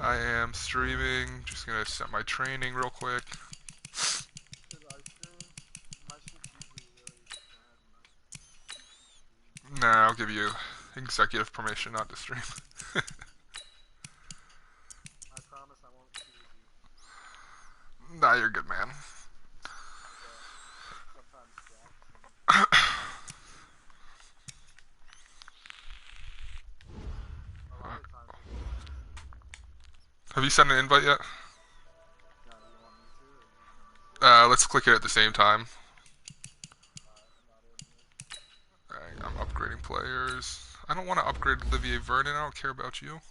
I am streaming. Just gonna set my training real quick. Nah, I'll give you executive permission not to stream. I promise I won't tease you. Nah, you're good, man. Have you sent an invite yet? No, you want me to? Or Let's click it at the same time. Alright, I'm upgrading players. I don't want to upgrade Olivier Vernon, I don't care about you.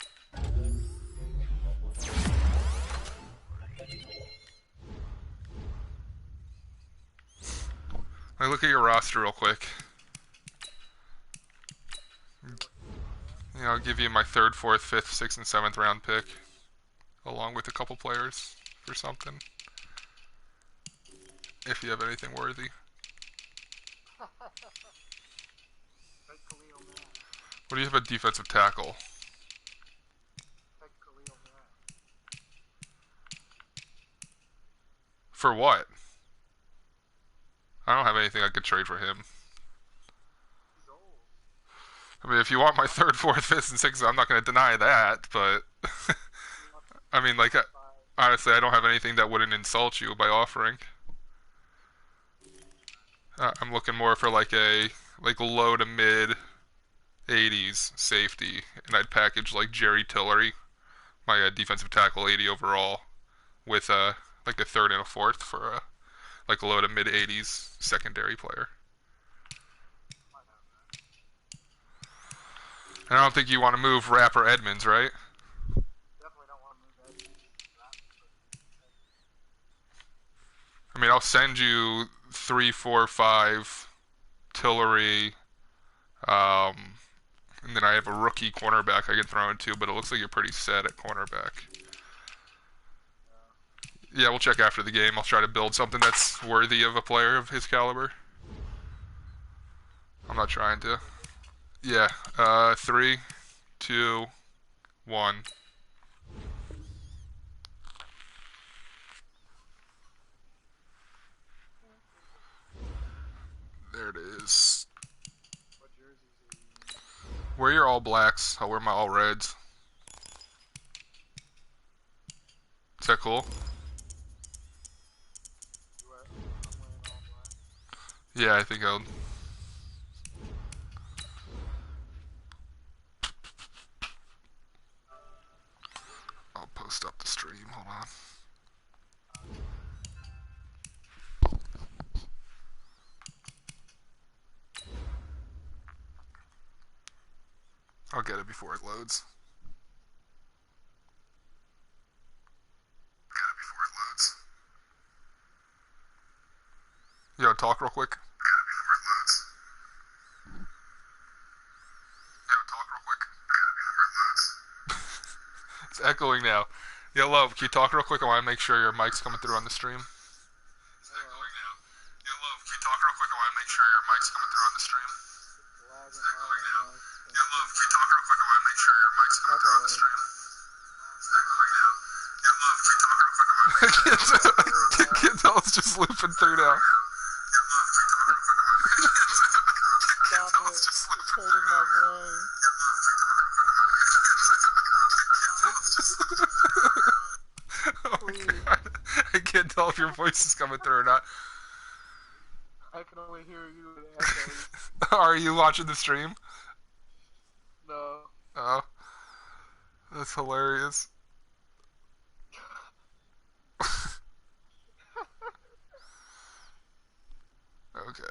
Let me look at your roster real quick. Yeah, I'll give you my 3rd, 4th, 5th, 6th, and 7th round pick. Along with a couple players for something. If you have anything worthy. What do you have at defensive tackle? For what? I don't have anything I could trade for him. I mean, if you want my 3rd, 4th, 5th, and 6th, I'm not going to deny that, but... I mean, like, honestly, I don't have anything that wouldn't insult you by offering. I'm looking more for, like, a low to mid 80s safety, and I'd package, like, Jerry Tillery, my defensive tackle 80 overall, with, like, a 3rd and a 4th for a, like, low to mid 80s secondary player. And I don't think you want to move Rapp or Edmonds, right? definitely don't want to move Edmonds. I mean, I'll send you 3, 4, 5 Tillery, and then I have a rookie cornerback I can throw into, but it looks like you're pretty set at cornerback. Yeah, we'll check after the game. I'll try to build something that's worthy of a player of his caliber. I'm not trying to. Yeah, 3, 2, 1. There it is. What jerseys are you using? Wear your all blacks. I'll wear my all reds. Is that cool? I'm wearing all black. Yeah, I think I'll... I'll post up the stream. Hold on. I'll get it before it loads. You gotta talk real quick. It's echoing now. Yo, love, can you talk real quick? I want to make sure your mic's coming through on the stream. It's echoing now. Yo, love, can you talk real quick? I want to make sure your mic's coming through on the stream. It's echoing now. Yo, love, can you talk real quick? I want to make sure your mic's coming through on the stream. It's echoing now. Yo, love, can you talk real quick? I want to make sure your mic's coming through on the stream. I can't tell. It's just looping through now. It's hurting my brain. Oh my god. I can't tell if your voice is coming through or not. I can only hear you and echoes. Are you watching the stream? No. Oh. That's hilarious. Okay.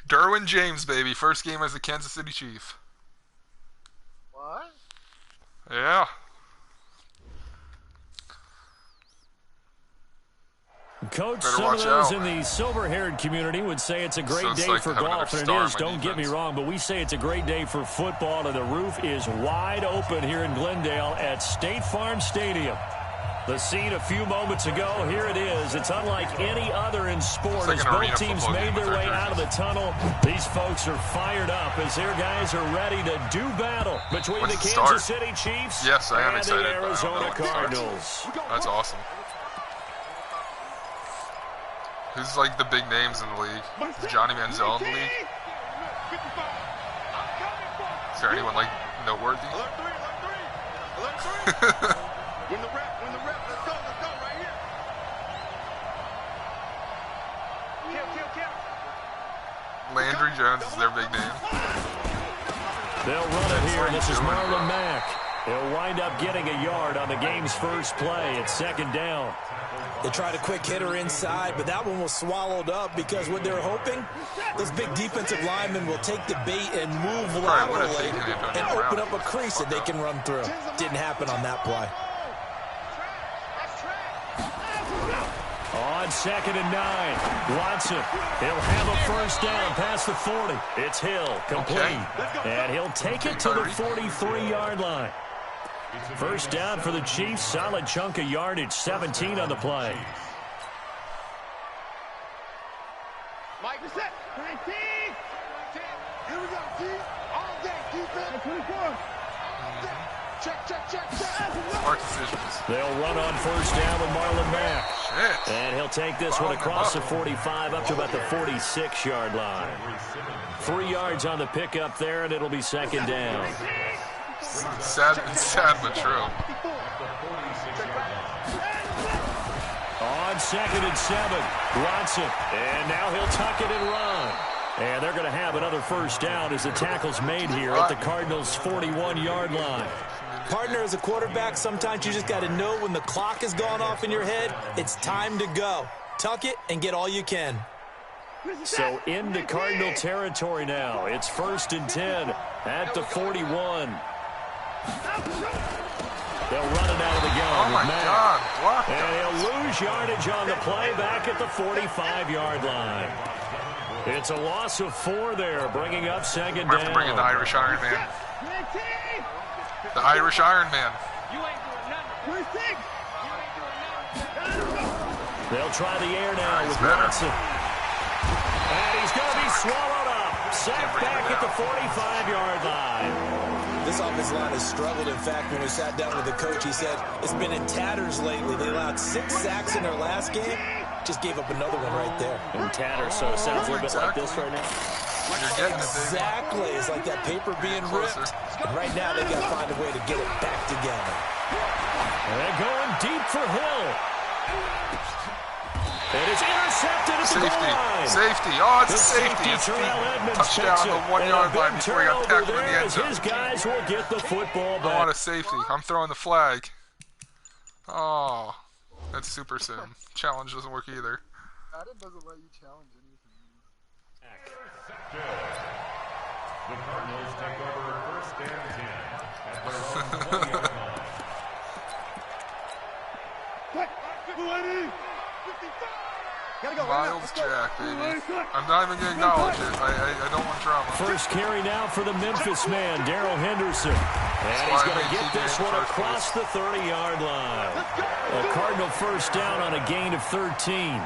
Derwin James, baby. First game as the Kansas City Chief. What? Yeah. Coach, Better some of watch those out. in the silver-haired community would say it's a great So day psyched for to have another golf, and it star is, on my don't get me defense. wrong, but we say it's a great day for football, and the roof is wide open here in Glendale at State Farm Stadium. The scene a few moments ago, here it is. It's unlike any other in sport like as an both arena teams football made game with their their way out of the jerseys. tunnel. These folks are fired up as their guys are ready to do battle between When's the it Kansas start? City Chiefs Yes, I am and excited, the but I don't know Arizona when it starts. Cardinals. That's awesome. Who's like the big names in the league? Is Johnny Manziel in the league? Is there anyone like noteworthy? When the rep, let's go right here. Landry Jones is their big name. They'll run it here. This is Marlon Mack. He'll wind up getting a yard on the game's first play. It's second down. They tried a quick hitter inside, but that one was swallowed up because what they're hoping, those big defensive linemen will take the bait and move laterally and open up a crease that they can run through. Didn't happen on that play. On 2nd and 9, Watson. He'll have a first down past the 40. It's Hill, complete. And he'll take it to the 43-yard line. First down for the Chiefs. Solid chunk of yardage, 17 on the play. Mike, set. 19. Here we go, T. All day, defense. 24. Check. Smart decisions. They'll run on first down with Marlon Mack. Shit. And he'll take this one across the 45 up to about the 46-yard line. 3 yards on the pickup there, and it'll be second down. Sad but true. On 2nd and 7, Watson. And now he'll tuck it and run. And they're going to have another first down as the tackle's made here at the Cardinals' 41-yard line. Partner, as a quarterback, sometimes you just got to know when the clock has gone off in your head, it's time to go. Tuck it and get all you can. So into Cardinal territory now. It's 1st and 10 at the 41. They'll run it out of the gun. Oh my God. Blocked. And he'll lose yardage on the play back at the 45-yard line. It's a loss of 4 there, bringing up second We're bringing the down. Irish Iron Man. The Irish Iron Man. They'll try the air now He's with better. Watson. And he's going to be swallowed up. Sacked back at the 45-yard line. This offensive line has struggled. In fact, when we sat down with the coach, he said it's been in tatters lately. They allowed 6 sacks in their last game. Just gave up another one right there. In tatters, so it sounds a little bit like this right now. You're getting it, baby. Exactly. It's like that paper being ripped. And right now, they got to find a way to get it back together. And they're going deep for Hill. It is intercepted at the goal line. Safety. Oh, it's The a safety. It's Terrell Edmonds touchdown on the 1-yard line before he got tackled in the end zone. His guys will get the football I want back. a safety. I'm throwing the flag. Oh, that's super sim. Challenge doesn't work either. Madden doesn't let you challenge anything. The Cardinals take over 1st and 10 at their own 20-yard line. Miles Jack, baby. I'm not even going to acknowledge it. I don't want drama. First carry now for the Memphis man, Darrell Henderson. And he's going to get this one across the 30-yard line. A Cardinal first down on a gain of 13.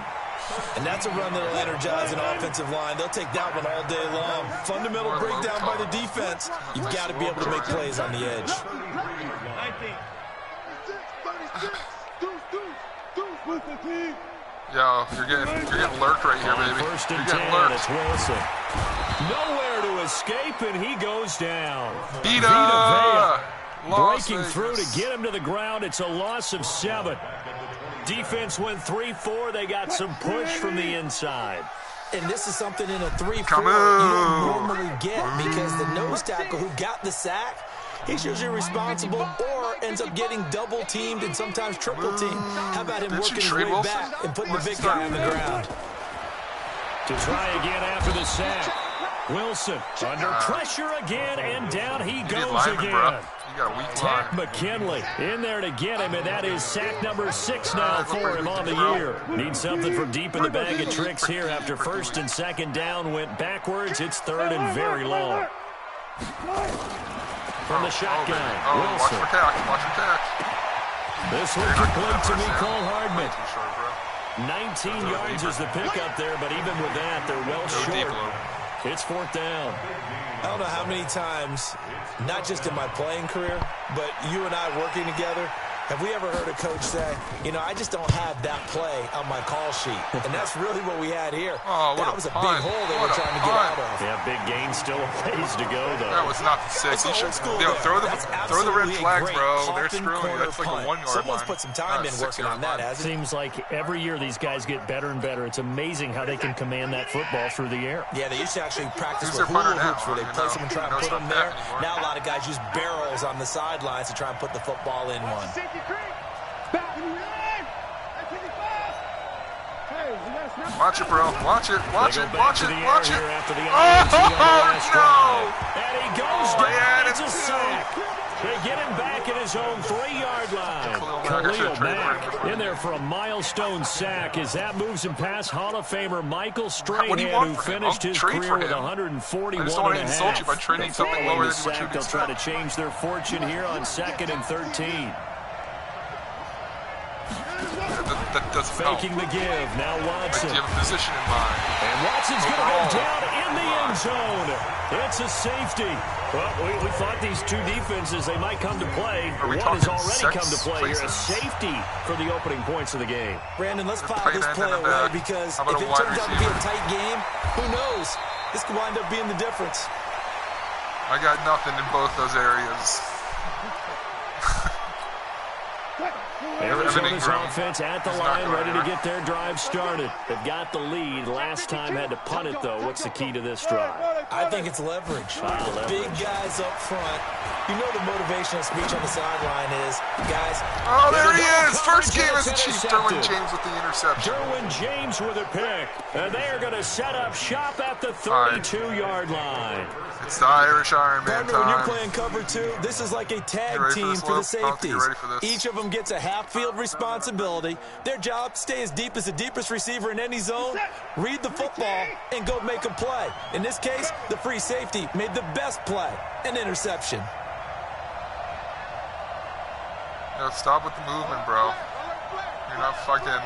And that's a run that'll energize an offensive line. They'll take that one all day long. Fundamental breakdown by the defense. You've got to be able to make plays on the edge. Yo, you're getting lurked right here, baby. First You're and getting 10, lurked. it's Wilson. Nowhere to escape, and he goes down. Vita Vea Las breaking Vegas. through to get him to the ground. It's a loss of 7. Defense went 3-4. They got some push from the inside. And this is something in a 3-4 Come you on. don't normally get because the nose tackle who got the sack, he's usually responsible or ends up getting double teamed and sometimes triple teamed. How about him Didn't working you his trade way Wilson? back and putting the Wilson big guy on the started. ground? To try again after the sack. Wilson under pressure again, and down he You need goes linemen, again. bro. You got a weak Tack line. McKinley in there to get him, and that is sack number 6 now for him on the year. Need something from deep in the bag of tricks here after first and second down went backwards. It's 3rd and very long. From the shotgun, Watch Wilson. for catch. Watch for catch. This one complete to Mecole Hardman. Too short, bro. 19 yards is the pickup there, but even with that, they're well short. It's fourth down. I don't know how many times, not just in my playing career, but you and I working together, have we ever heard a coach say, you know, I just don't have that play on my call sheet. And that's really what we had here. Oh, that was a big hole they were trying to get out of. Yeah, big gain, still a ways to go, though. That was not the six. You should throw the red flags, bro. They're screwing you. That's like a 1 yard line. Someone's put some time in working on that, hasn't it? Seems like every year these guys get better and better. It's amazing how they can command that football through the air. Yeah, they used to actually practice with hula hoops where they play someone try and put them there. Now a lot of guys use barrels on the sidelines to try and put the football in one. Watch it, bro. Watch it. Watch it. Watch it. Watch it. Oh, no! And he goes down. It's a sack. They get him back at his own 3-yard line. Khalil Mack in there for a milestone sack as that moves him past Hall of Famer Michael Strahan, who finished his career with 141 I just don't want and to a insult half. you by trading something lower than what you They'll try to change their fortune here on 2nd and 13. That doesn't help. Faking the give. Now Watson. You have a position in mind. And Watson's going to go down in the end zone. It's a safety. Well, we thought these two defenses, they might come to play. One has already come to play here. A safety for the opening points of the game. Brandon, let's file this play away because if it turns out to be a tight game, who knows? This could wind up being the difference. I got nothing in both those areas. Arizona's offense at the line, ready to get their drive started. They've got the lead. Last time had to punt it, though. What's the key to this drive? I think it's leverage. Big guys up front. You know the motivational speech on the sideline is, guys. Oh, there he is. First game as a Chief. Derwin James with the interception. Derwin James with a pick. And they are going to set up shop at the 32-yard line. It's the Irish Iron Man time. When you're playing cover 2, this is like a tag team for the safeties. Each of them gets a half-field responsibility. Their job, stay as deep as the deepest receiver in any zone, read the football, and go make a play. In this case, the free safety made the best play, an interception. Yo, stop with the movement, bro. You're not fucking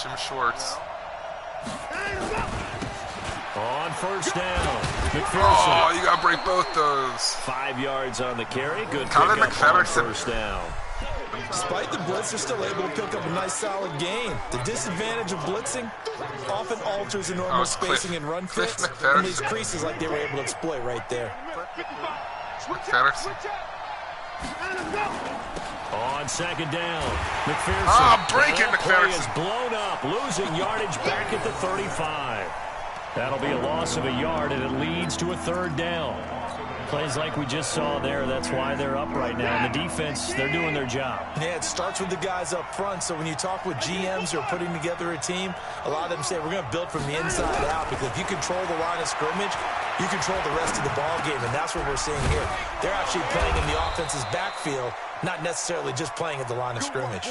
Jim Schwartz. On first down, McPherson. Oh, you got to break both those. 5 yards on the carry. Good pickup on first down. Despite the blitz, they're still able to pick up a nice, solid gain. The disadvantage of blitzing often alters the normal spacing and run fits and leaves creases like they were able to exploit right there. McPherson. On second down, McPherson. Break it, McPherson. Play is blown up, losing yardage back at the 35. That'll be a loss of a yard, and it leads to a third down. Plays like we just saw there, that's why they're up right now. And the defense, they're doing their job. Yeah, it starts with the guys up front. So when you talk with GMs who are putting together a team, a lot of them say, we're going to build from the inside out. Because if you control the line of scrimmage, you control the rest of the ball game. And that's what we're seeing here. They're actually playing in the offense's backfield, not necessarily just playing at the line of scrimmage.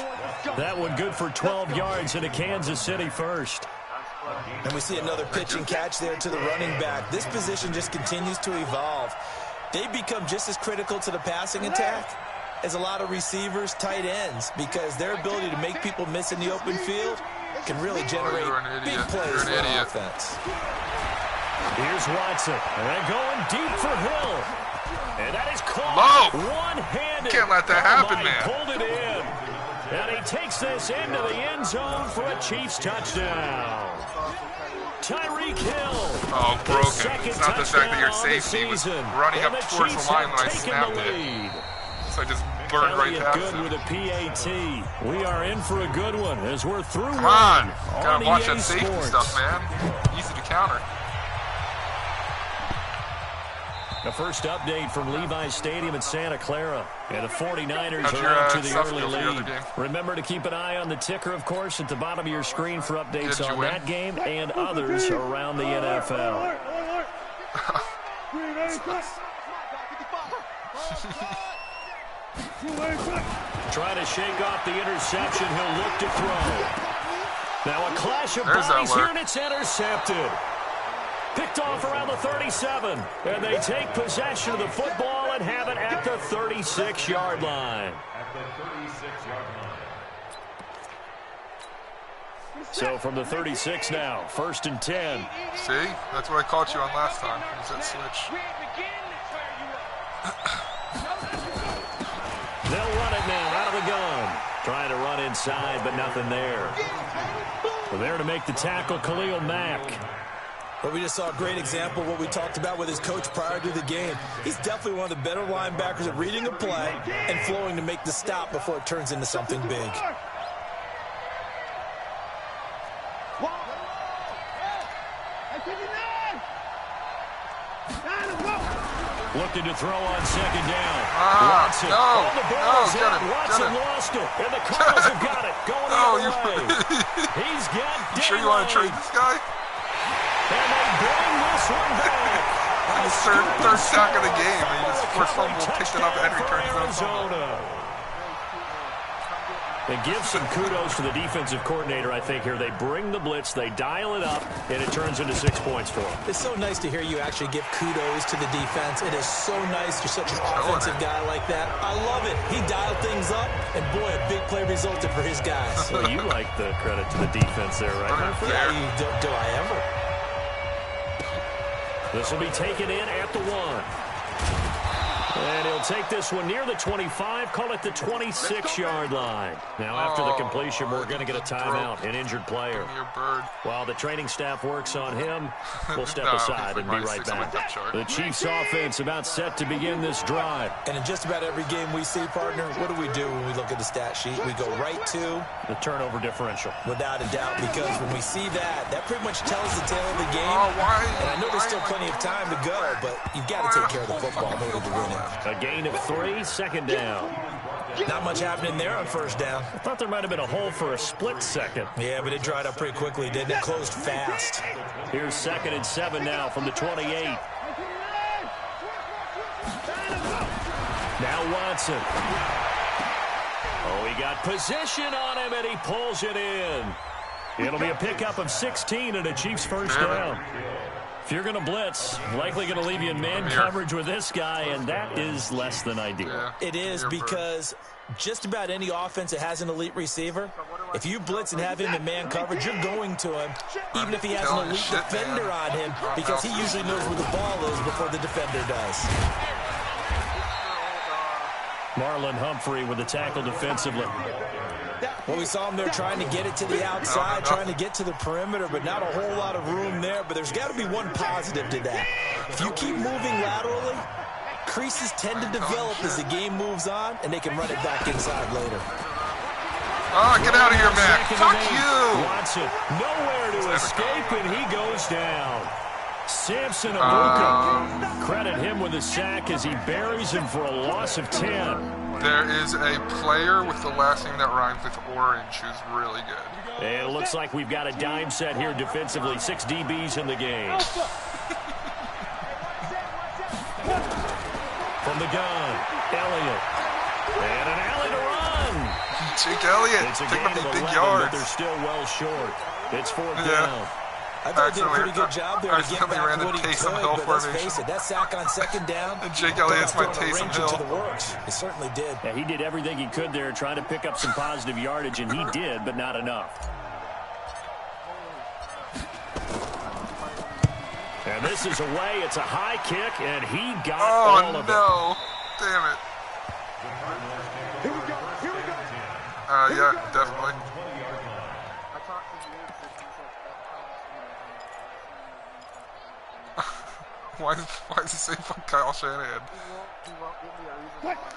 That one good for 12 yards into Kansas City first. And we see another pitch and catch there to the running back. This position just continues to evolve. They become just as critical to the passing attack as a lot of receivers, tight ends, because their ability to make people miss in the open field can really generate big plays for an offense. Here's Watson, and they're going deep for Hill. And that is caught one-handed. Can't let that happen, man. Pulled it in. And he takes this into the end zone for a Chiefs touchdown. Tyreek Hill. Oh, broken. It's not the fact that your safety was running up towards the line when I snapped it. So I just burned right past good him. with a PAT. We are in for a good one as we're through. Come on. Gotta watch that safety stuff, man. Easy to counter. The first update from Levi's Stadium in Santa Clara. And the 49ers are out to the early lead. Remember to keep an eye on the ticker, of course, at the bottom of your screen for updates on that game and others around the NFL. Trying to shake off the interception. He'll look to throw. Now a clash of bodies here, and it's intercepted. Picked off around the 37, and they take possession of the football and have it at the 36-yard line. At the 36-yard line. So from the 36 now, 1st and 10. See? That's what I caught you on last time. Was that switch? They'll run it now out of the gun. Trying to run inside, but nothing there. Well, there to make the tackle, Khalil Mack. Well, we just saw a great example of what we talked about with his coach prior to the game. He's definitely one of the better linebackers at reading a play and flowing to make the stop before it turns into something big. Looking to throw on 2nd down. Watson. No, the ball is out. Got Watson it. lost it. And the Cardinals have got it. Going the other way. He's got You sure you want to trade this guy? And they bring this one back. His third sack of the game. And he just forced fumble, picked it up, and returns his own fumble. And give some kudos to the defensive coordinator, I think, here. They bring the blitz, they dial it up, and it turns into 6 points for them. It's so nice to hear you actually give kudos to the defense. It is so nice. You're such an offensive guy like that. I love it. He dialed things up, and boy, a big play resulted for his guys. Well, you like the credit to the defense there, right? Yeah, do I ever? This will be taken in at the 1. And he'll take this one near the 25, call it the 26-yard line. Now, after the completion, we're going to get a timeout, an injured player. While the training staff works on him, we'll step aside and be right back. The Chiefs offense about set to begin this drive. And in just about every game we see, partner, what do we do when we look at the stat sheet? We go right to the turnover differential. Without a doubt, because when we see that, that pretty much tells the tale of the game. And I know there's still plenty of time to go, but you've got to take care of the football in order to win it. A gain of 3, 2nd down. Not much happening there on 1st down. I thought there might have been a hole for a split second. Yeah, but it dried up pretty quickly, didn't it? Closed fast. Here's 2nd and 7 now from the 28. Now Watson. Oh, he got position on him, and he pulls it in. It'll be a pickup of 16 and a Chiefs 1st down. If you're going to blitz, likely going to leave you in man coverage with this guy, and that is less than ideal. Yeah, it is because just about any offense that has an elite receiver, if you blitz and have him in man coverage, you're going to him, even if he has an elite defender on him, because he usually knows where the ball is before the defender does. Marlon Humphrey with the tackle defensively. Well, we saw him there trying to get it to the outside, trying to get to the perimeter, but not a whole lot of room there. But there's got to be one positive to that. If you keep moving laterally, creases tend to develop as the game moves on, and they can run it back inside later. Oh, get out of here, Mac. Fuck you. Watson, nowhere to escape, and he goes down. Samson Abuka. Credit him with a sack as he buries him for a loss of 10. There is a player with the last name that rhymes with orange who's really good. And it looks like we've got a dime set here defensively. 6 DBs in the game. From the gun, Elliott. And an alley to run. Jake Elliott. It's a gain gain of of 11, big yards. but they're still well short. It's 4th down. I thought he did a pretty good job there to get back ran the what he Taysom could, Hill but let's formation. face it, that sack on 2nd down, And Jake Elliott's my Taysom Hill. To the works. It certainly did. Yeah, he did everything he could there, trying to pick up some positive yardage, and he did, but not enough. And this is away. It's a high kick, and he got all of it. Oh, no. Damn it. Here we go. Here we go. Yeah, definitely. Why is it saying fuck Kyle Shanahan?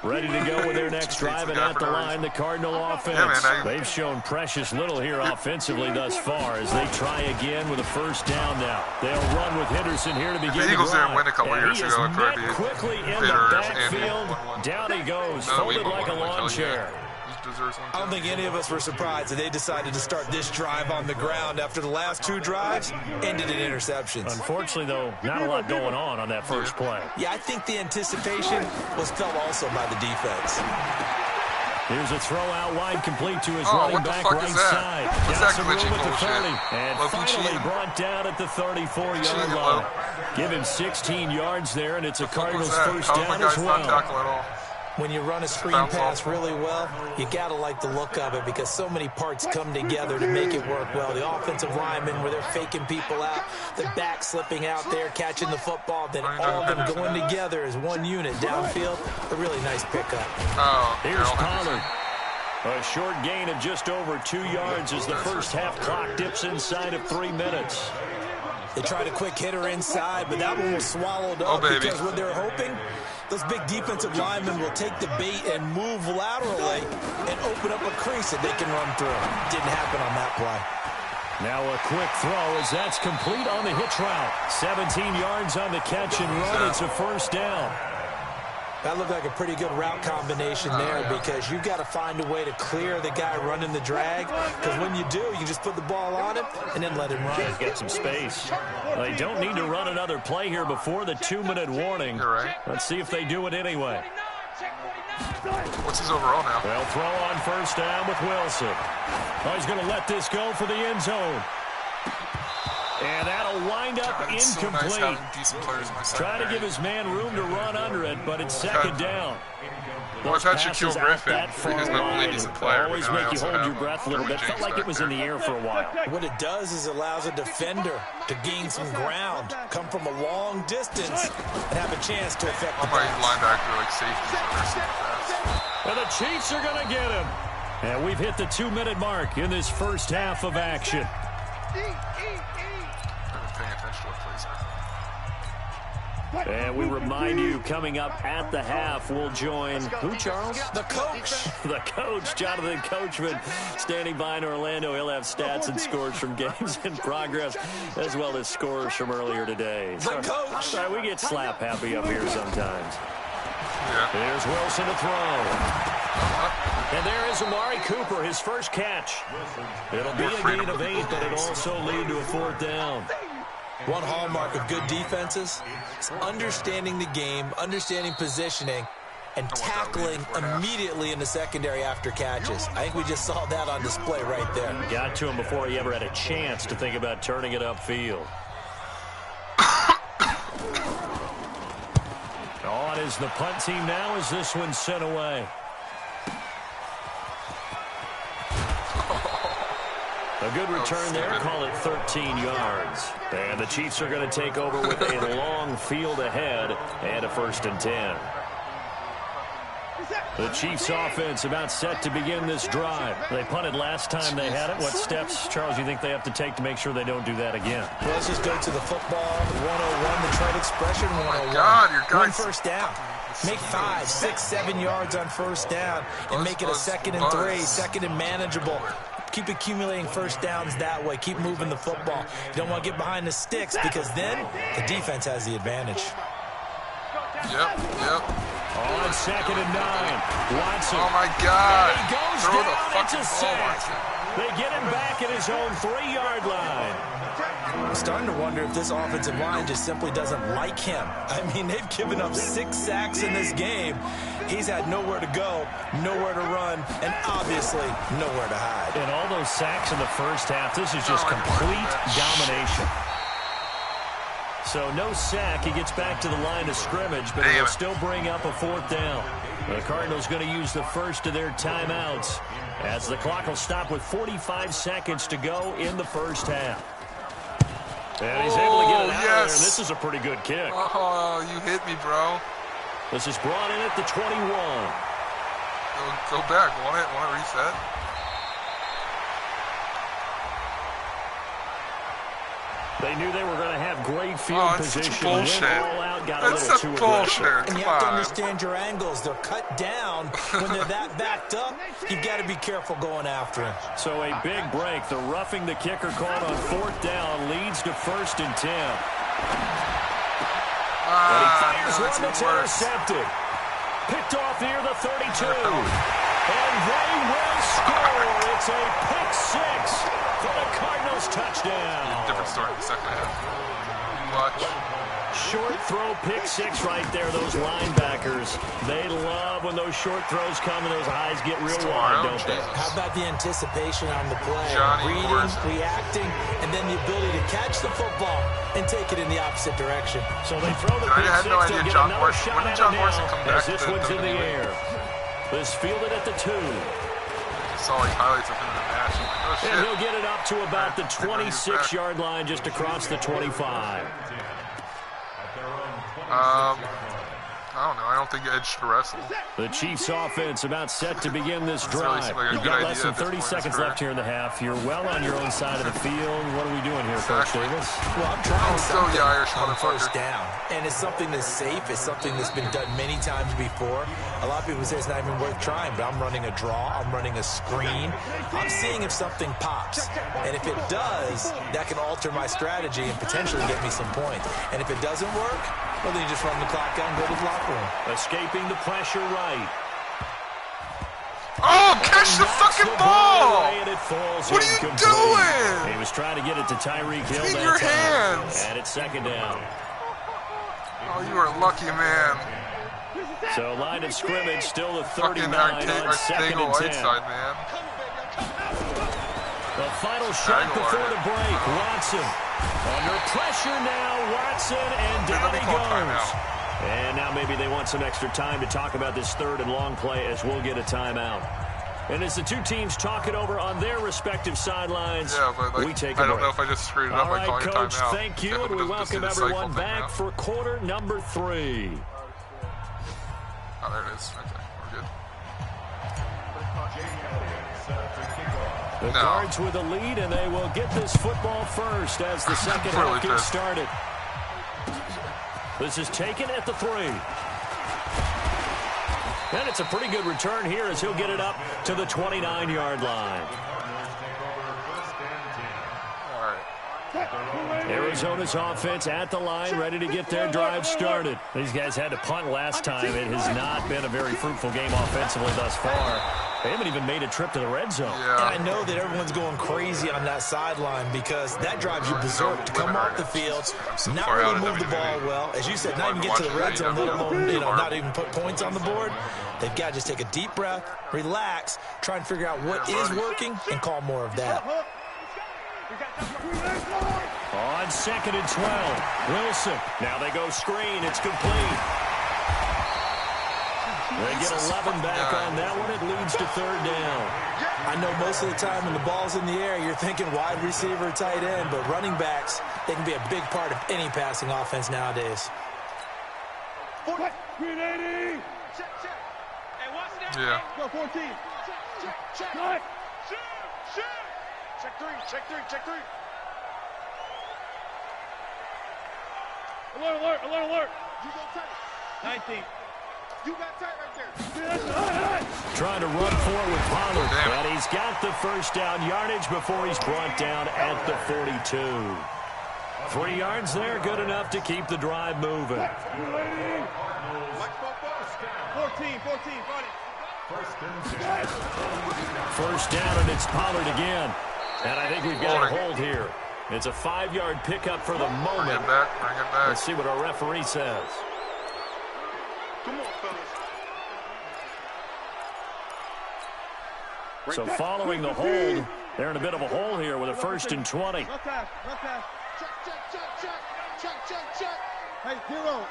Ready to go with their next drive, and at the line, the Cardinal offense. They've shown precious little here offensively thus far as they try again with a 1st down now. They'll run with Henderson here to begin the Eagles drive. didn't win a couple years ago. He is met quickly in the backfield. Down he goes, folded like a lawn chair. I don't think any of us were surprised that they decided to start this drive on the ground after the last 2 drives ended in interceptions. Unfortunately, though, not a lot going on that first play. Yeah, I think the anticipation was felt also by the defense. Here's a throw out wide, complete to his running back right side. What's Got that some room glitchy at the bullshit? 30, and finally brought down at the 34-yard line. Give him 16 yards there, and it's a Cardinals first down as well. When you run a screen pass really well, you got to like the look of it because so many parts come together to make it work well. The offensive linemen, where they're faking people out, the back slipping out there, catching the football, then all of them going together as one unit downfield. A really nice pickup. Here's Pollard. A short gain of just over 2 yards as the first half clock dips inside of 3 minutes. They tried a quick hitter inside, but that one was swallowed up because what they're hoping, those big defensive linemen will take the bait and move laterally and open up a crease that they can run through. Didn't happen on that play. Now a quick throw as that's complete on the hitch route. 17 yards on the catch and run. It's a first down. That looked like a pretty good route combination there because you've got to find a way to clear the guy running the drag, because when you do, you just put the ball on him and then let him run. He's got some space. They don't need to run another play here before the 2-minute warning. You're right. Let's see if they do it anyway. What's his overall now? They'll throw on first down with Wilson. Oh, he's going to let this go for the end zone. And that'll wind up incomplete. So nice decent players in my Trying to give his man room to run under it, but it's second down. Well, I've had Shaquille Griffin. He's my only decent player. Always make you hold your breath a little bit. Felt like it was in the air for a while. What it does is allows a defender to gain some ground, come from a long distance, and have a chance to affect the pass. linebacker like safety. And the Chiefs are going to get him. And we've hit the 2-minute mark in this first half of action. And we remind you, coming up at the half, we'll join who, Charles? The coach. The coach, Jonathan Coachman, standing by in Orlando. He'll have stats and scores from games in progress, as well as scores from earlier today. The coach. Sorry, we get slap happy up here sometimes. Yeah. Here's Wilson to throw. And there is Amari Cooper, his first catch. It'll be a gain of 8, but it'll also lead to a fourth down. One hallmark of good defenses is understanding the game, understanding positioning, and tackling immediately in the secondary after catches. I think we just saw that on display right there. Got to him before he ever had a chance to think about turning it upfield. On is the punt team now as this one's sent away. A good return there, call it 13 yards. And the Chiefs are going to take over with a long field ahead and a 1st and 10. The Chiefs offense about set to begin this drive. They punted last time they had it. What steps, Charles, you think they have to take to make sure they don't do that again? Well, let's just go to the football 101, the trade expression 101. Oh my God, your One guys. first down. Make 5, 6, 7 yards on first down and make it a 2nd and 3, 2nd and manageable. Keep accumulating first downs that way. Keep moving the football. You don't want to get behind the sticks because then the defense has the advantage. Yep. On 2nd and 9. Watson. Oh, my God. He goes Throw down. the fucking It's a ball. sack. They get him back at his own 3-yard line. I'm starting to wonder if this offensive line just simply doesn't like him. I mean, they've given up 6 sacks in this game. He's had nowhere to go, nowhere to run, and obviously nowhere to hide. And all those sacks in the first half, this is just complete domination. So no sack. He gets back to the line of scrimmage, but he'll still bring up a 4th down. The Cardinals going to use the first of their timeouts as the clock will stop with 45 seconds to go in the first half. And he's able to get it out of there. This is a pretty good kick. Oh, you hit me, bro. This is brought in at the 21. Go back. Want it reset? They knew they were going to have great field position. Bullshit. All out, got That's a little too bullshit. aggressive. And you have to understand your angles. They're cut down. When they're that backed up, you've got to be careful going after him. So a big break. The roughing the kicker caught on 4th down leads to 1st and 10. And he fires one that's intercepted. Picked off near the 32. And they will score. It's a pick 6 for the Cardinals touchdown. Different story in the second half. Watch. Short throw, pick six right there. Those linebackers, they love when those short throws come and those eyes get real wide, don't they? How about the anticipation on the play? Reading, reacting, and then the ability to catch the football and take it in the opposite direction. So they throw the pick six. They'll get another shot at it now as this one's in the air. This fielded at the 2. I saw like highlights of him in the match. I'm like, oh shit. And he'll get it up to about the 26-yard line, just across the 25. I don't know. I don't think Edge should wrestle. The Chiefs offense about set to begin this drive. Really You've got less than 30 seconds left here in the half. You're well on your own side of the field. What are we doing here, Coach Davis? Well, I'm trying something Irish on first down. And it's something that's safe. It's something that's been done many times before. A lot of people say it's not even worth trying, but I'm running a draw. I'm running a screen. I'm seeing if something pops. And if it does, that can alter my strategy and potentially get me some points. And if it doesn't work, well, then you just run the clock out and go to the locker room. Escaping the pressure right. Oh, catch the fucking ball! And it falls what are you doing? He was trying to get it to Tyreek Hill. It's in your hands. And it's second down. Oh, you are lucky, man. So line of scrimmage still the 39 on second and 10. Side, man. The final shot before the break. Watson under pressure now. Watson, and down he goes. And now maybe they want some extra time to talk about this third and long play as we'll get a timeout. And as the two teams talk it over on their respective sidelines, we take a break. I don't know if I just screwed it up by calling a timeout. Coach, thank you, and we welcome everyone back for quarter number 3. Oh, there it is. Okay, we're good. The Cards with a lead, and they will get this football first as the second half gets started. This is taken at the 3. And it's a pretty good return here as he'll get it up to the 29-yard line. Arizona's offense at the line, ready to get their drive started. These guys had to punt last time. It has not been a very fruitful game offensively thus far. They haven't even made a trip to the red zone. Yeah. And I know that everyone's going crazy on that sideline because that drives you berserk to come off the field, not really move the ball well. As you said, not even get to the red zone, let alone, not even put points on the board. They've got to just take a deep breath, relax, try and figure out what is working, and call more of that. On second and 12, Wilson. Now they go screen. It's complete. They get 11 back on that one. It leads to third down. I know most of the time when the ball's in the air, you're thinking wide receiver, tight end, but running backs, they can be a big part of any passing offense nowadays. Yeah. Go 14. Check. Check 3. Alert. You go tight. 19. You got tight right there. Trying to run forward with Pollard. And he's got the first down yardage before he's brought down at the 42. 3 yards there, good enough to keep the drive moving. 14, buddy. First down, and it's Pollard again. And I think we've got a hold here. It's a 5-yard pickup for the moment. Bring it back. Let's see what our referee says. Come on, fellas. So following the hold, they're in a bit of a hole here with a 1st and 20. Left pass. Check. Hey, 0.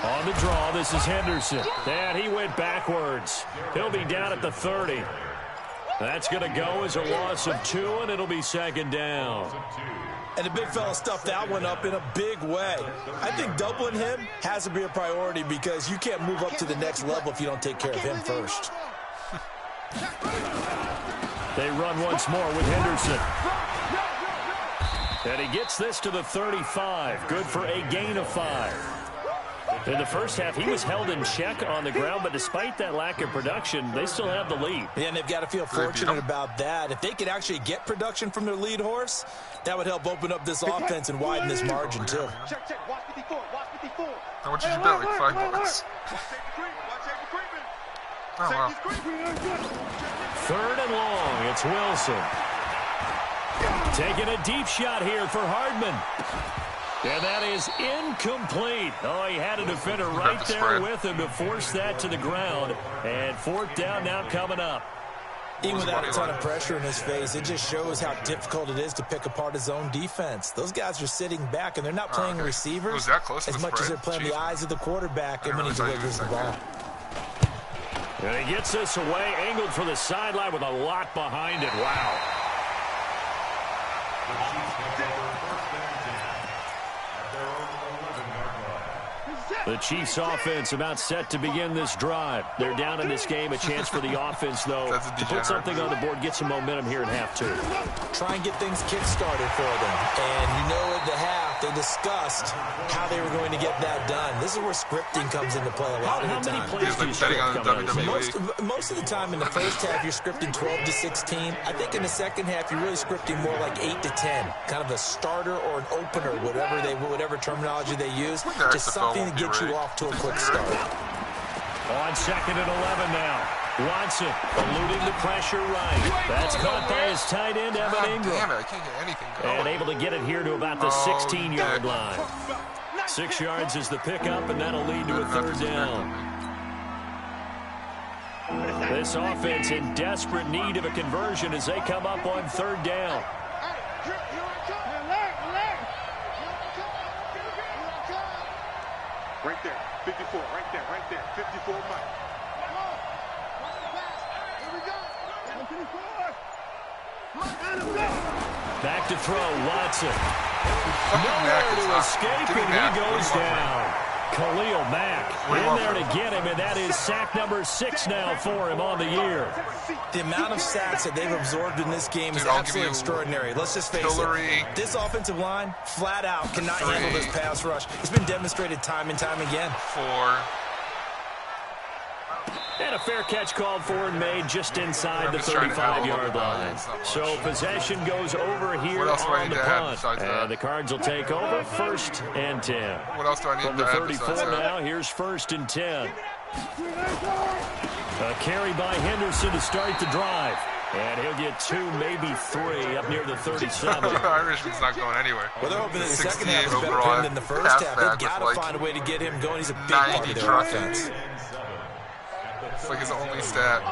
On the draw, this is Henderson. And he went backwards. He'll be down at the 30. That's going to go as a loss of 2, and it'll be second down. And the big fella stuffed that one up in a big way. I think doubling him has to be a priority because you can't move up to the next level if you don't take care of him first. They run once more with Henderson. And he gets this to the 35. Good for a gain of 5. In the first half, he was held in check on the ground, but despite that lack of production, they still have the lead. Yeah, and they've got to feel fortunate about that. If they could actually get production from their lead horse, that would help open up this offense and widen this margin, too. Check. Watch 54. How much did you bet? Like $5? Watch the creeping. Oh, wow. 3rd and long. It's Wilson. Taking a deep shot here for Hardman. And that is incomplete. Oh, he had a defender right there with him to force that to the ground. And 4th down now coming up. Even without a ton of pressure in his face, it just shows how difficult it is to pick apart his own defense. Those guys are sitting back, and they're not playing receivers as much as they're playing the eyes of the quarterback and when he delivers the ball. And he gets this away, angled for the sideline with a lot behind it. Wow. The Chiefs offense about set to begin this drive. They're down in this game. A chance for the offense, though, to put something on the board, get some momentum here in half 2. Try and get things kick-started for them. And you know at the half, they discussed how they were going to get that done. This is where scripting comes into play a lot of the time. How many plays do you script coming out? Most of the time in the first half, you're scripting 12 to 16. I think in the second half, you're really scripting more like 8 to 10. Kind of a starter or an opener, whatever terminology they use. Just something to get you off to a quick start. On 2nd and 11 now. Watson eluding the pressure right. That's caught by his tight end, Evan Ingram. Damn it, I can't get anything going. And able to get it here to about the 16-yard line. 6 yards is the pickup, and that'll lead to a 3rd down. This offense in desperate need of a conversion as they come up on 3rd down. Right there, 54, right there, 54 Mike. Here we go. Back to throw, Watson. Nowhere to escape, and he goes down. Khalil Mack in there to get him, and that is sack number 6 now for him on the year. The amount of sacks that they've absorbed in this game is absolutely extraordinary. Let's just face it. This offensive line, flat out, cannot handle this pass rush. It's been demonstrated time and time again. 4. And a fair catch called for and made just inside the 35-yard line. So possession goes over here on the punt. And the Cards will take over 1st and 10. What else do I need from the 34 now, here's 1st and 10. A carry by Henderson to start the drive. And he'll get 2, maybe 3 up near the 37. Irishman's not going anywhere. Well, they're hoping that the second half is better for him than the first half. They've got to find a way to get him going. He's a big part of their offense. It's like his only stat.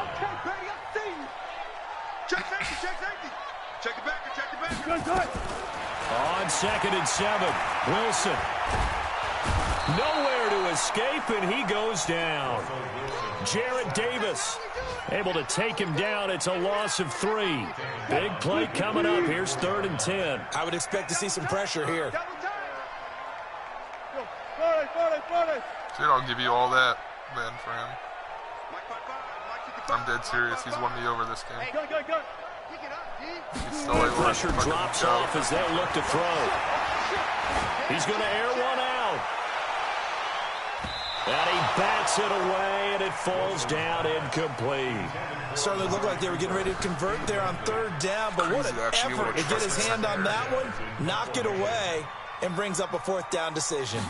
Check safety. Check it back. On 2nd and 7, Wilson. Nowhere to escape, and he goes down. Jarrett Davis able to take him down. It's a loss of 3. Big play coming up. Here's 3rd and 10. I would expect to see some pressure here. Dude, I'll give you all that, man, for him. I'm dead serious. He's won me over this game. The pressure drops off as they look to throw. He's going to air one out. And he bats it away, and it falls down incomplete. Certainly looked like they were getting ready to convert there on 3rd down, but what an effort to get his hand on that one, knock it away, and brings up a 4th down decision.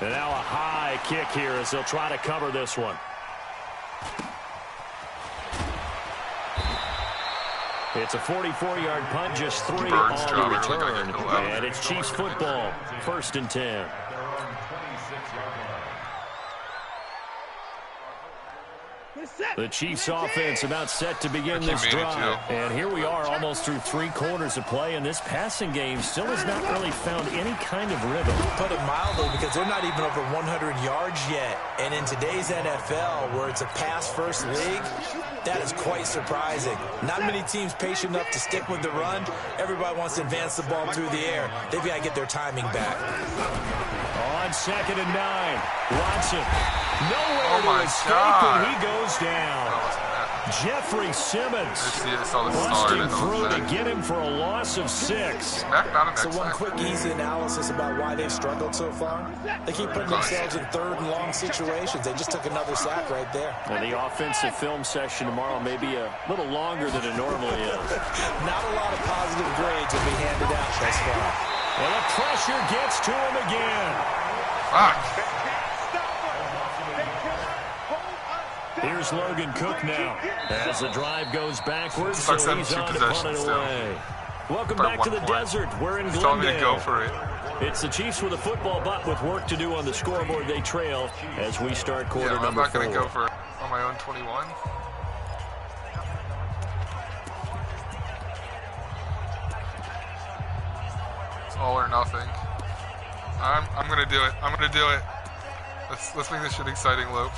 And now a high kick here as they'll try to cover this one. It's a 44-yard punt, just 3 on the return. And it's Chiefs football, 1st and 10. The Chiefs offense about set to begin this drive. And here we are almost through 3 quarters of play, and this passing game still has not really found any kind of rhythm. Put it mildly, because they're not even over 100 yards yet. And in today's NFL, where it's a pass-first league, that is quite surprising. Not many teams patient enough to stick with the run. Everybody wants to advance the ball through the air. They've got to get their timing back. On 2nd and 9, Watson. Nowhere to escape, and he goes down. Jeffrey Simmons busting through to get him for a loss of 6. So one quick, easy analysis about why they've struggled so far. They keep putting themselves in 3rd and long situations. They just took another sack right there. And the offensive film session tomorrow may be a little longer than it normally is. Not a lot of positive grades will be handed out thus far. And the pressure gets to him again. Fuck. Here's Logan Cook now as the drive goes backwards, It's so like he's on to punt it away. Welcome back to the desert. We're in He's telling me to go Glendale. for it. It's the Chiefs with a football, but with work to do on the scoreboard. They trail as we start quarter Yeah, I'm number not 4. going to go for it on my own 21. It's all or nothing. I'm going to do it. I'm going to do it. Let's make this shit exciting, Lope.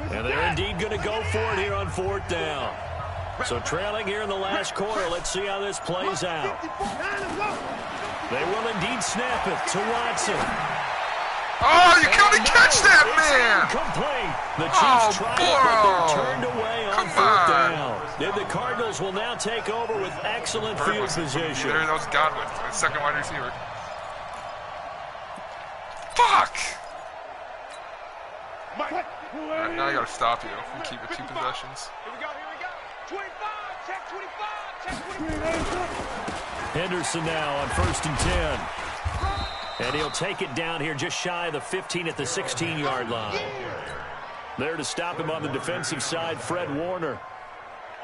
And they're indeed going to go for it here on 4th down. So trailing here in the last quarter. Let's see how this plays out. They will indeed snap it to Watson. Oh, you couldn't catch that, man! Complete. The Chiefs tried it, but they're turned away on 4th down. And the Cardinals will now take over with excellent field position. There, that was Godwin, second wide receiver. Fuck! Right, now I gotta stop you and keep it 2 possessions. Here we go. 25, check 25, check 25. Henderson now on 1st and 10. And he'll take it down here just shy of the 15 at the 16-yard line. There to stop him on the defensive side, Fred Warner.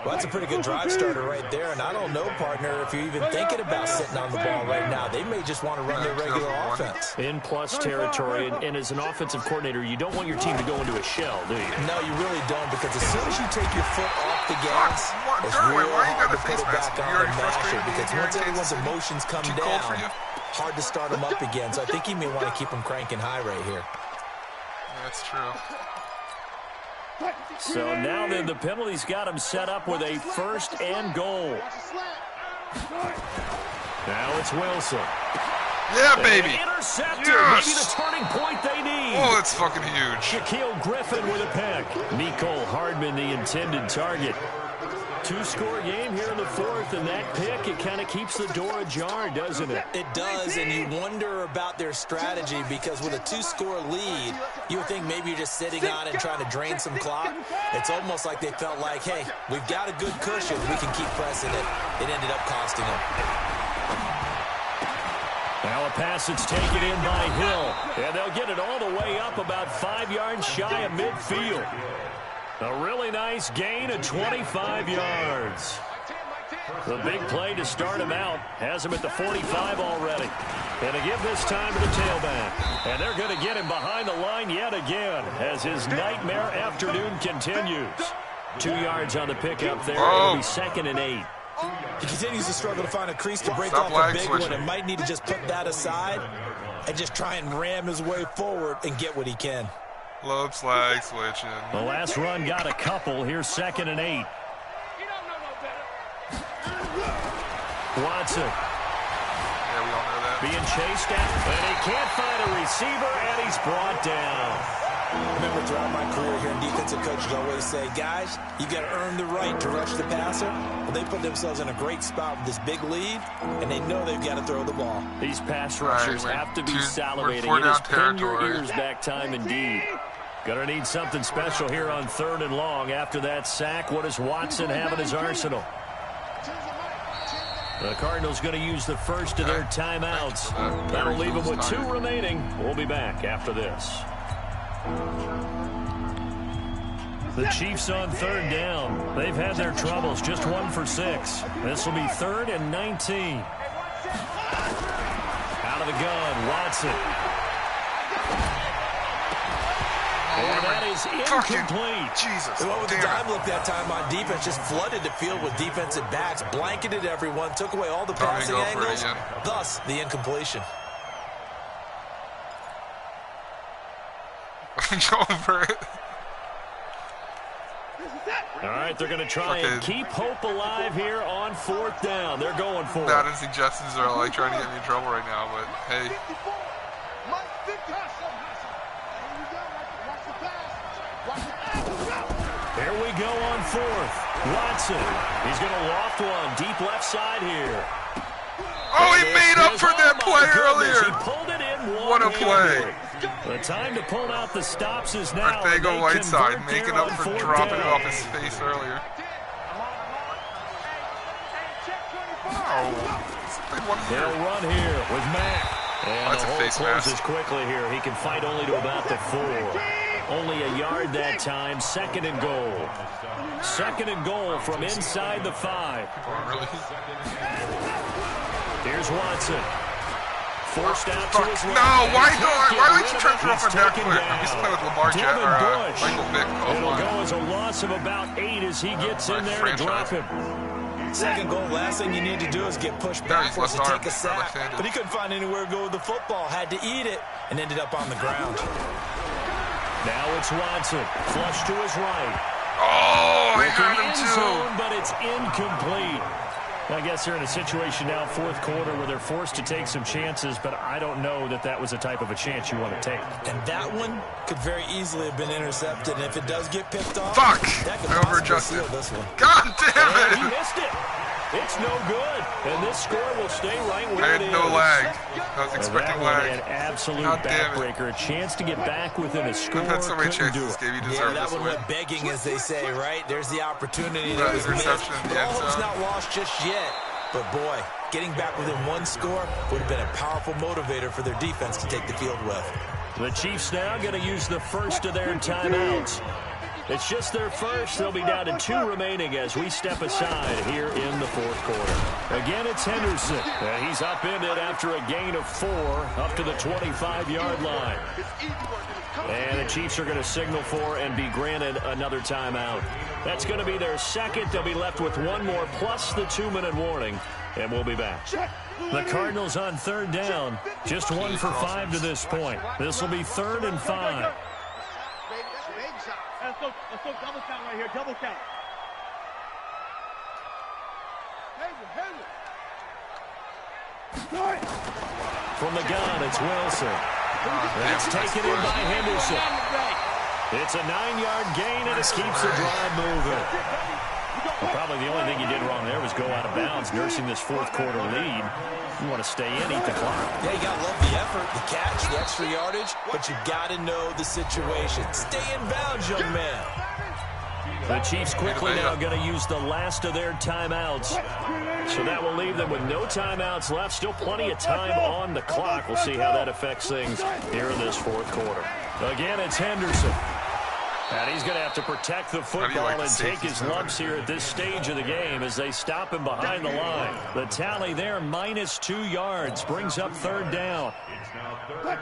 Well, that's a pretty good drive starter right there. And I don't know, partner, if you're even thinking about sitting on the ball right now. They may just want to run their regular offense. In plus territory, and as an offensive coordinator, you don't want your team to go into a shell, do you? No, you really don't, because as soon as you take your foot off the gas, it's real hard to put it back on and mash it, because once everyone's emotions come down, hard to start them up again. So I think he may want to keep them cranking high right here. That's true. So now then, the penalty's got him set up with a 1st and goal. Now it's Wilson. Yeah, baby. Intercepted. Yes. Maybe the turning point they need. Oh, that's fucking huge. Shaquille Griffin with a pick. Nicole Hardman, the intended target. 2-score game here in the 4th, and that pick, it kind of keeps the door ajar, doesn't it? It does, and you wonder about their strategy, because with a 2-score lead, you would think maybe you're just sitting on it and trying to drain some clock. It's almost like they felt like, hey, we've got a good cushion. We can keep pressing it. It ended up costing them. Now a pass that's taken in by Hill, and they'll get it all the way up about 5 yards shy of midfield. A really nice gain of 25 yards. The big play to start him out has him at the 45 already. And to give this time to the tailback. And they're going to get him behind the line yet again as his nightmare afternoon continues. 2 yards on the pickup there. It'll be 2nd and 8. He continues to struggle to find a crease to break off a big one, and might need to just put that aside and just try and ram his way forward and get what he can. Lobe slag switching. The last run got a couple. Here's 2nd and 8. Watson. Yeah, we all know that. Being chased out, and he can't find a receiver, and he's brought down. I remember throughout my career here, defensive coaches always say, guys, you got to earn the right to rush the passer. Well, they put themselves in a great spot with this big lead, and they know they've got to throw the ball. These pass rushers have to be salivating. It is pin your ears back time indeed. Gonna need something special here on 3rd and long. After that sack, what does Watson have in his arsenal? The Cardinals going to use the first of their timeouts. That'll leave them with 2 remaining. We'll be back after this. The Chiefs on 3rd down. They've had their troubles, just 1 for 6. This will be 3rd and 19. Out of the gun, Watson. And that is incomplete. Jesus. Well, with the time look that time on defense, just flooded the field with defensive backs, blanketed everyone, took away all the passing angles, thus the incompletion. Go for it. All right, they're going to try and keep hope alive here on 4th down. They're going for it. Bad suggestions are like trying to get me in trouble right now, but hey. Here we go on 4th. Watson. He's going to loft one deep left side here. Oh, he made up for that play earlier. He pulled it in What a play. The time to pull out the stops is now. Arthego Whiteside making up for dropping it off his face earlier. Oh. They'll run here with Mack. And the hole closes quickly here. He can fight only to about the 4. Only a yard that time. 2nd and goal. 2nd and goal from inside the 5. Really? Here's Watson. Forced out to his right. No, why would you try to throw off a back foot? I'm used to play with Lamar Jackson or Michael Vick. It'll go as a loss of about 8 as he gets in there to drop him. 2nd goal, last thing you need to do is get pushed backwards and take a sack. But he couldn't find anywhere to go with the football. Had to eat it and ended up on the ground. Now it's Watson. Flush to his right. Oh, I had him too. Zone, but it's incomplete. I guess they're in a situation now, 4th quarter, where they're forced to take some chances, but I don't know that that was the type of a chance you want to take. And that one could very easily have been intercepted, and if it does get picked off, fuck! That could I overadjusted. This one. God damn it! And he missed it. It's no good. And this score will stay right where it is. I had no lag. I was expecting lag. An absolute backbreaker. A chance to get back within a score. I've had so many chances. Do it. You deserve that this one win. went begging, as they say, right? There's the opportunity that was missed. Interception in the end It's zone. not lost just yet. But boy, getting back within 1 score would have been a powerful motivator for their defense to take the field with. The Chiefs now going to use the first of their timeouts. It's just their first. They'll be down to 2 remaining as we step aside here in the 4th quarter. Again, it's Henderson. And he's upended after a gain of 4 up to the 25-yard line. And the Chiefs are going to signal for and be granted another timeout. That's going to be their 2nd. They'll be left with 1 more plus the 2-minute warning. And we'll be back. The Cardinals on 3rd down. Just 1 for 5 to this point. This will be 3rd and 5. Let's go double count right here, double count. From the gun, it's Wilson. That's taken in by Henderson. It's a 9-yard gain, and it keeps the drive moving. Well, probably the only thing you did wrong there was go out of bounds, nursing this 4th quarter lead. You want to stay in, eat the clock. Yeah, you got to love the effort, the catch, the extra yardage, but you got to know the situation. Stay in bounds, young man. The Chiefs quickly now going to use the last of their timeouts. So that will leave them with no timeouts left. Still plenty of time on the clock. We'll see how that affects things here in this 4th quarter. Again, it's Henderson. And he's going to have to protect the football and take his lumps here at this stage of the game as they stop him behind the line. The tally there, -2 yards, brings up 3rd down.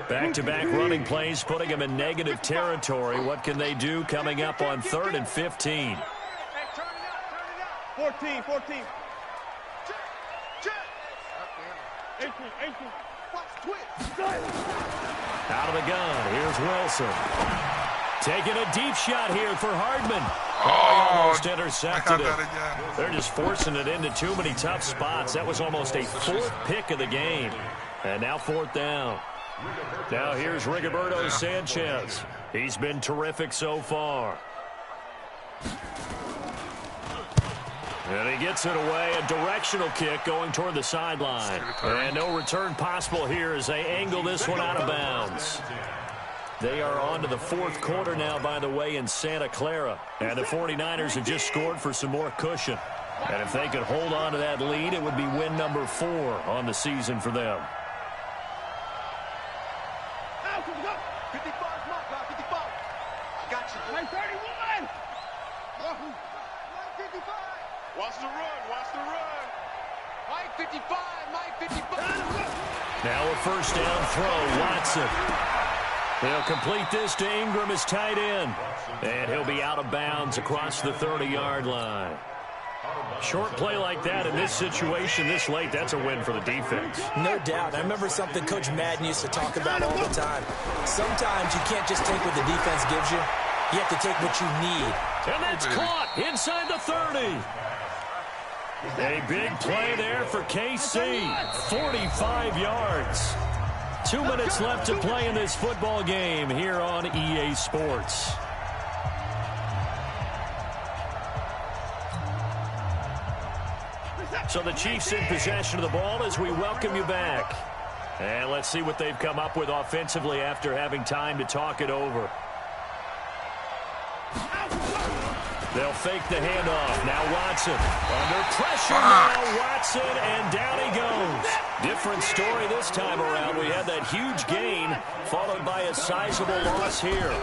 Back-to-back running plays, putting him in negative territory. What can they do coming up on 3rd and 15? 14. 18. Out of the gun, here's Wilson. Taking a deep shot here for Hardman. Almost intercepted it. They're just forcing it into too many tough spots. That was almost a 4th pick of the game. And now 4th down. Now here's Rigoberto Sanchez. He's been terrific so far. And he gets it away. A directional kick going toward the sideline. And no return possible here as they angle this one out of bounds. They are on to the 4th quarter now, by the way, in Santa Clara. And the 49ers have just scored for some more cushion. And if they could hold on to that lead, it would be win number 4 on the season for them. 55, got you. 31. 55. Watch the run. Mike 55. Now a 1st down throw, Watson. They'll complete this to Ingram, his tight end. And he'll be out of bounds across the 30-yard line. Short play like that in this situation this late, that's a win for the defense. No doubt. I remember something Coach Madden used to talk about all the time. Sometimes you can't just take what the defense gives you. You have to take what you need. And that's caught inside the 30. A big play there for KC. 45 yards. 2 minutes left to play in this football game here on EA Sports. So the Chiefs in possession of the ball as we welcome you back. And let's see what they've come up with offensively after having time to talk it over. They'll fake the handoff. Now Watson under pressure. Now Watson, and down he goes. Different story this time around. We had that huge gain, followed by a sizable loss here.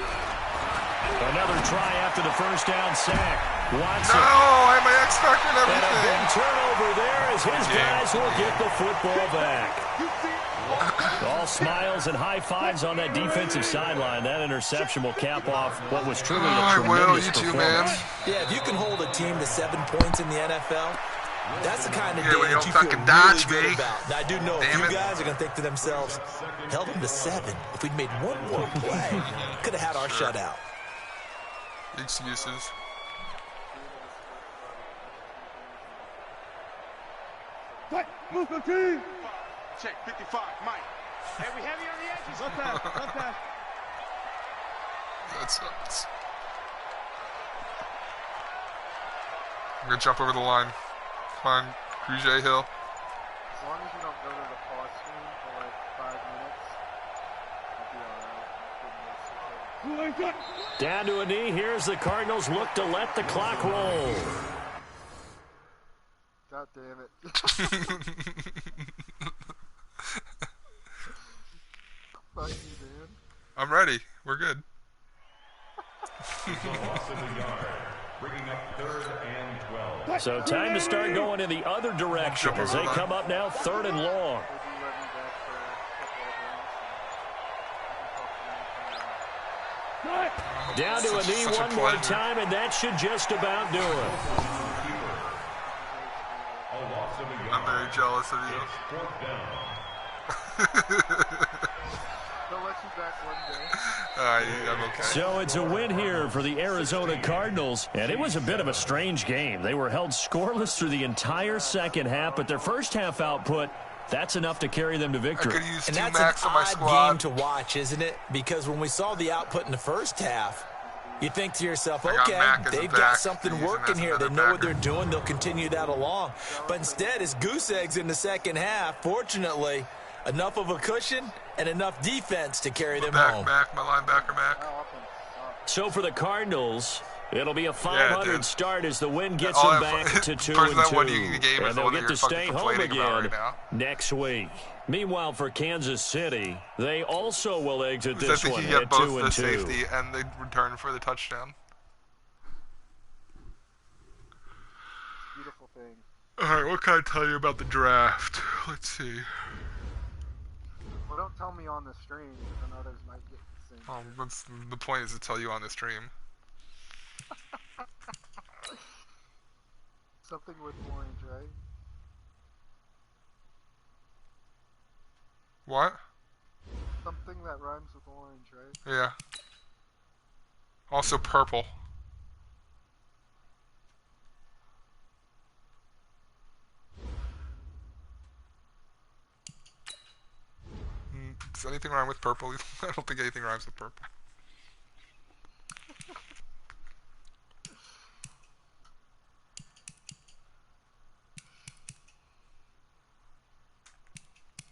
Another try after the first down sack. Watson. No, I'm my X Factor and And a everything. big turnover there as his guys will get the football back. All smiles and high fives on that defensive sideline. That interception will cap off what was truly a tremendous you too, performance. man. Yeah, if you can hold a team to 7 points in the NFL, that's the kind of day when you that you don't feel fucking really dodge good me. about. Now, I do know a Damn few it. guys are going to think to themselves, held them to 7. If we'd made one more play, could have had our shutout. Excuses. Move the team. Check 55, Mike. Hey, we heavy on the edges. Left pass, left pass. That sucks. I'm gonna jump over the line. Come on, Cruz Hill. As long as you don't go to the pause screen for like 5 minutes, you'll be alright. Down to a knee. Here's the Cardinals look to let the clock roll. God damn it. Fuck you, man. I'm ready. We're good. It's a loss of a yard, bringing up 3rd and 12. So time to start going in the other direction as they come up now 3rd and long. Down to a knee one more time, and that should just about do it. A loss of a yard. I'm very jealous of It's 4th down. They'll let you back one day. I'm okay. So it's a win here for the Arizona Cardinals, and it was a bit of a strange game. They were held scoreless through the entire second half, but their first half output, that's enough to carry them to I victory. could use And 2 that's max an on my odd squad. game to watch, isn't it? Because when we saw the output in the first half, you think to yourself, I got okay, Mac as a they've back. got something Use him working as here. They another know what backer. they're doing. They'll continue that along. But instead, it's goose eggs in the second half. Fortunately, enough of a cushion and enough defense to carry them home. Mac, my linebacker, Mac. So for the Cardinals, it'll be a Yeah, 500 dude. start as the win gets All them that- back to 2 person and that 2. won you the game is And the they'll one get that to you're stay fucking home complaining about again right now. next week. Meanwhile, for Kansas City, they also will exit I this think one he got at both 2 the and 2. safety and the return for the touchdown. Beautiful thing. Alright, what can I tell you about the draft? Let's see. Well, don't tell me on the stream, because then others might get the same. What's the point is to tell you on the stream. Something with orange, right? What? Something that rhymes with orange, right? Yeah. Also purple. Does anything rhyme with purple? I don't think anything rhymes with purple.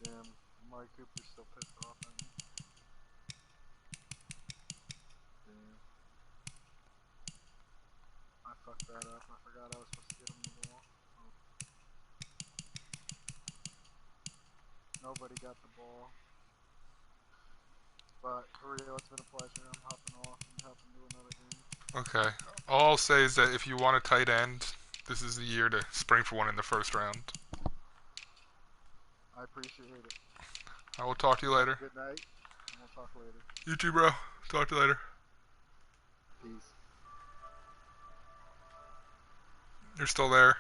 Damn, Mike Cooper's still pissed off at me. Damn. I fucked that up. I forgot I was supposed to get him the ball. Oh. Nobody got the ball. But for real, it's been a pleasure. I'm hopping off and helping do another game. Okay. All I'll say is that if you want a tight end, this is the year to spring for one in the first round. I appreciate it. I will talk to you later. Good night, and we'll talk later. You too, bro. Talk to you later. Peace. You're still there.